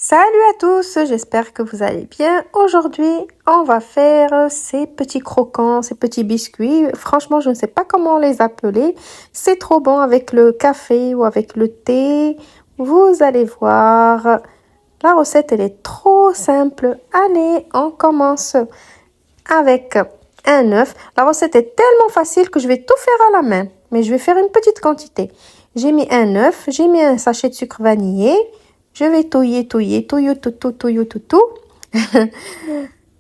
Salut à tous, j'espère que vous allez bien. Aujourd'hui, on va faire ces petits croquants, ces petits biscuits. Franchement, je ne sais pas comment les appeler. C'est trop bon avec le café ou avec le thé. Vous allez voir. La recette, elle est trop simple. Allez, on commence avec un œuf. La recette est tellement facile que je vais tout faire à la main. Mais je vais faire une petite quantité. J'ai mis un œuf, j'ai mis un sachet de sucre vanillé. Je vais touiller tout.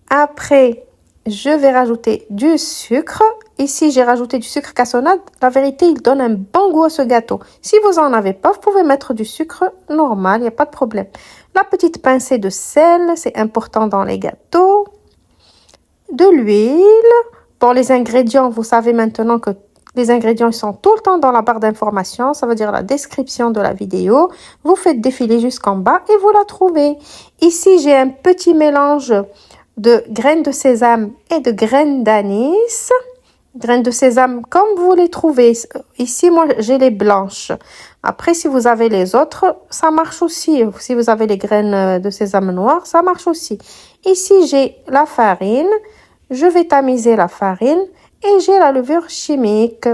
Après, je vais rajouter du sucre. Ici, j'ai rajouté du sucre cassonade. La vérité, il donne un bon goût à ce gâteau. Si vous en avez pas, vous pouvez mettre du sucre normal, il n'y a pas de problème. La petite pincée de sel, c'est important dans les gâteaux. De l'huile. Pour les ingrédients, vous savez maintenant que les ingrédients sont tout le temps dans la barre d'information, ça veut dire la description de la vidéo. Vous faites défiler jusqu'en bas et vous la trouvez. Ici, j'ai un petit mélange de graines de sésame et de graines d'anis. Graines de sésame, comme vous les trouvez. Ici, moi, j'ai les blanches. Après, si vous avez les autres, ça marche aussi. Si vous avez les graines de sésame noires, ça marche aussi. Ici, j'ai la farine. Je vais tamiser la farine. Et j'ai la levure chimique.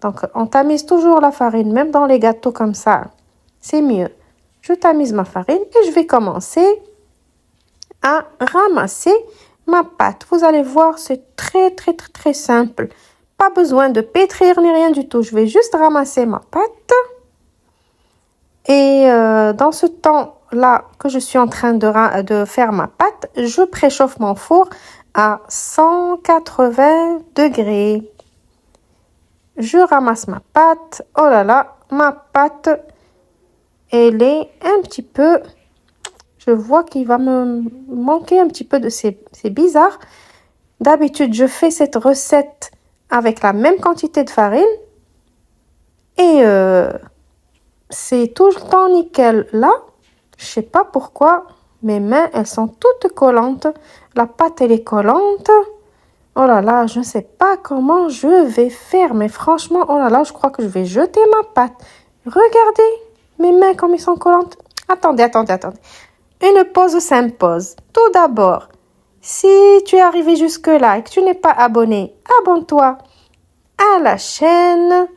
Donc, on tamise toujours la farine, même dans les gâteaux comme ça. C'est mieux. Je tamise ma farine et je vais commencer à ramasser ma pâte. Vous allez voir, c'est très simple. Pas besoin de pétrir ni rien du tout. Je vais juste ramasser ma pâte. Et dans ce temps-là que je suis en train de faire ma pâte, je préchauffe mon four à 180 degrés. Je ramasse ma pâte. Oh là là, ma pâte, elle est un petit peu... Je vois qu'il va me manquer un petit peu de... C'est bizarre. D'habitude, je fais cette recette avec la même quantité de farine. Et c'est tout le temps nickel. Là, je sais pas pourquoi, mes mains, elles sont toutes collantes. La pâte, elle est collante. Oh là là, je ne sais pas comment je vais faire. Mais franchement, oh là là, je crois que je vais jeter ma pâte. Regardez mes mains comme elles sont collantes. Attendez. Une pause s'impose. Tout d'abord, si tu es arrivé jusque-là et que tu n'es pas abonné, abonne-toi à la chaîne.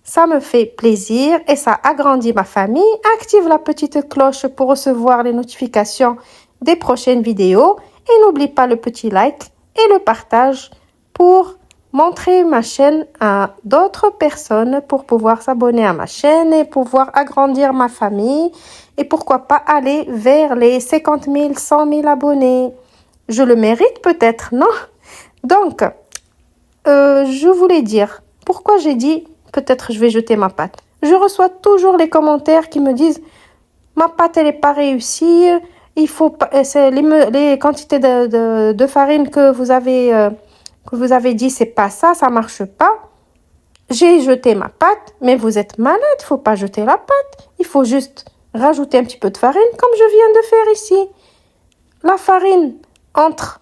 Ça me fait plaisir et ça agrandit ma famille. Active la petite cloche pour recevoir les notifications des prochaines vidéos. Et n'oublie pas le petit like et le partage pour montrer ma chaîne à d'autres personnes pour pouvoir s'abonner à ma chaîne et pouvoir agrandir ma famille. Et pourquoi pas aller vers les 50 000, 100 000 abonnés. Je le mérite peut-être, non? Donc, je voulais dire, pourquoi j'ai dit peut-être je vais jeter ma pâte. Je reçois toujours les commentaires qui me disent ma pâte elle est pas réussie, il faut pas, les quantités de farine que vous avez dit c'est pas ça, ça marche pas. J'ai jeté ma pâte, mais vous êtes malade, il faut pas jeter la pâte, il faut juste rajouter un petit peu de farine comme je viens de faire ici. La farine entre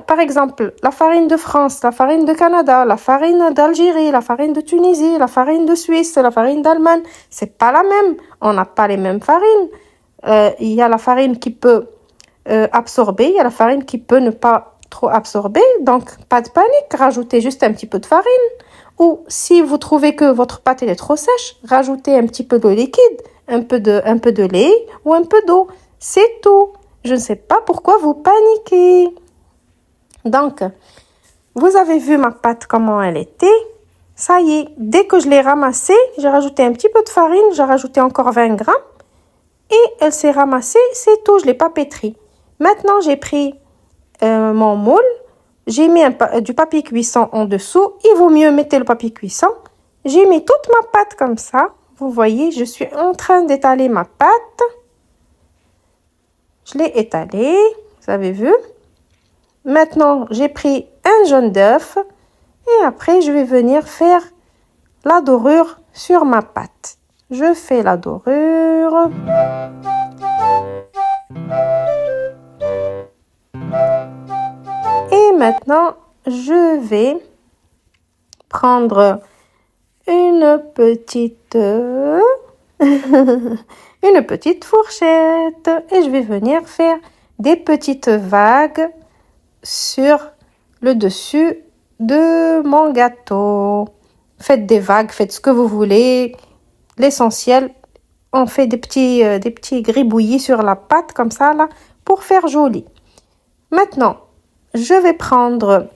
par exemple, la farine de France, la farine de Canada, la farine d'Algérie, la farine de Tunisie, la farine de Suisse, la farine d'Allemagne, c'est pas la même. On n'a pas les mêmes farines. Il y a la farine qui peut absorber, il y a la farine qui peut ne pas trop absorber. Donc, pas de panique, rajoutez juste un petit peu de farine. Ou si vous trouvez que votre pâte elle est trop sèche, rajoutez un petit peu de liquide, un peu de lait ou un peu d'eau. C'est tout. Je ne sais pas pourquoi vous paniquez. Donc, vous avez vu ma pâte, comment elle était. Ça y est, dès que je l'ai ramassée, j'ai rajouté un petit peu de farine, j'ai rajouté encore 20 grammes. Et elle s'est ramassée, c'est tout, je ne l'ai pas pétrie. Maintenant, j'ai pris mon moule, j'ai mis du papier cuisson en dessous. Il vaut mieux mettre le papier cuisson. J'ai mis toute ma pâte comme ça. Vous voyez, je suis en train d'étaler ma pâte. Je l'ai étalée, vous avez vu. Maintenant, j'ai pris un jaune d'œuf et après, je vais venir faire la dorure sur ma pâte. Je fais la dorure. Et maintenant, je vais prendre une petite une petite fourchette et je vais venir faire des petites vagues sur le dessus de mon gâteau. Faites des vagues, faites ce que vous voulez. L'essentiel, on fait des petits gribouillis sur la pâte comme ça là pour faire joli. Maintenant, je vais prendre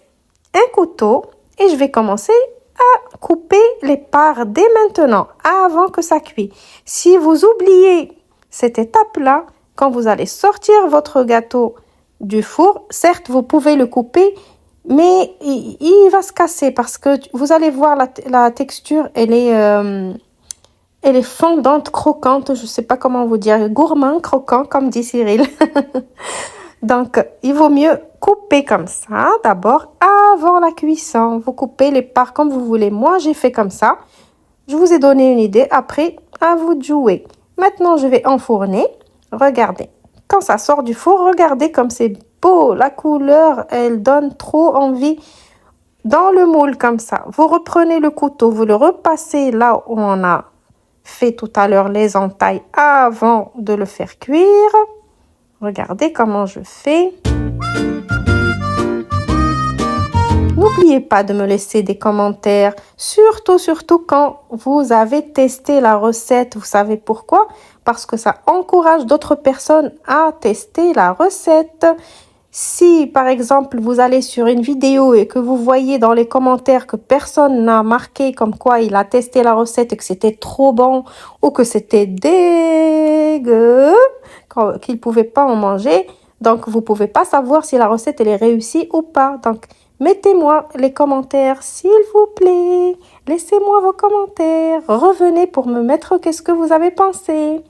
un couteau et je vais commencer à couper les parts dès maintenant, avant que ça cuise. Si vous oubliez cette étape-là, quand vous allez sortir votre gâteau du four, certes, vous pouvez le couper, mais il va se casser parce que vous allez voir la texture, elle est fondante, croquante, je sais pas comment vous dire, gourmand, croquant, comme dit Cyril. Donc, il vaut mieux couper comme ça, d'abord, avant la cuisson. Vous coupez les parts comme vous voulez. Moi, j'ai fait comme ça. Je vous ai donné une idée. Après, à vous de jouer. Maintenant, je vais enfourner. Regardez. Quand ça sort du four, regardez comme c'est beau. La couleur, elle donne trop envie. Dans le moule, comme ça, vous reprenez le couteau, vous le repassez là où on a fait tout à l'heure les entailles avant de le faire cuire. Regardez comment je fais. N'oubliez pas de me laisser des commentaires, surtout quand vous avez testé la recette. Vous savez pourquoi? Parce que ça encourage d'autres personnes à tester la recette. Si, par exemple, vous allez sur une vidéo et que vous voyez dans les commentaires que personne n'a marqué comme quoi il a testé la recette et que c'était trop bon ou que c'était dégueu, qu'il ne pouvait pas en manger, donc vous ne pouvez pas savoir si la recette elle est réussie ou pas. Donc, mettez-moi les commentaires, s'il vous plaît. Laissez-moi vos commentaires. Revenez pour me mettre qu'est-ce que vous avez pensé.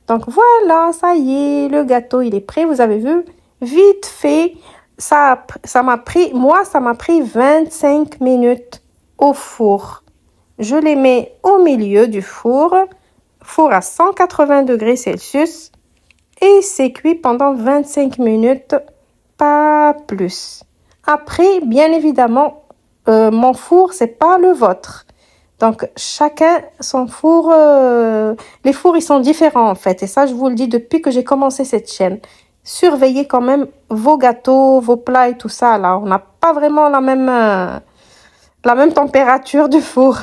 Donc, voilà, ça y est, le gâteau, il est prêt. Vous avez vu? Vite fait, ça m'a pris 25 minutes au four. Je les mets au milieu du four à 180 degrés Celsius et c'est cuit pendant 25 minutes, pas plus. Après, bien évidemment, mon four, c'est pas le vôtre. Donc, chacun son four, les fours, ils sont différents en fait. Et ça, je vous le dis depuis que j'ai commencé cette chaîne. Surveillez quand même vos gâteaux, vos plats et tout ça. Là, on n'a pas vraiment la même température du four.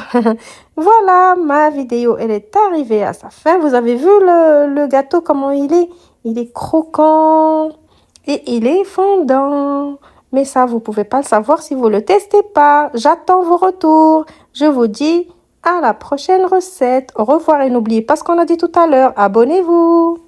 Voilà, ma vidéo, elle est arrivée à sa fin. Vous avez vu le gâteau, comment il est? Il est croquant et il est fondant. Mais ça, vous pouvez pas le savoir si vous le testez pas. J'attends vos retours. Je vous dis à la prochaine recette. Au revoir et n'oubliez pas ce qu'on a dit tout à l'heure. Abonnez-vous.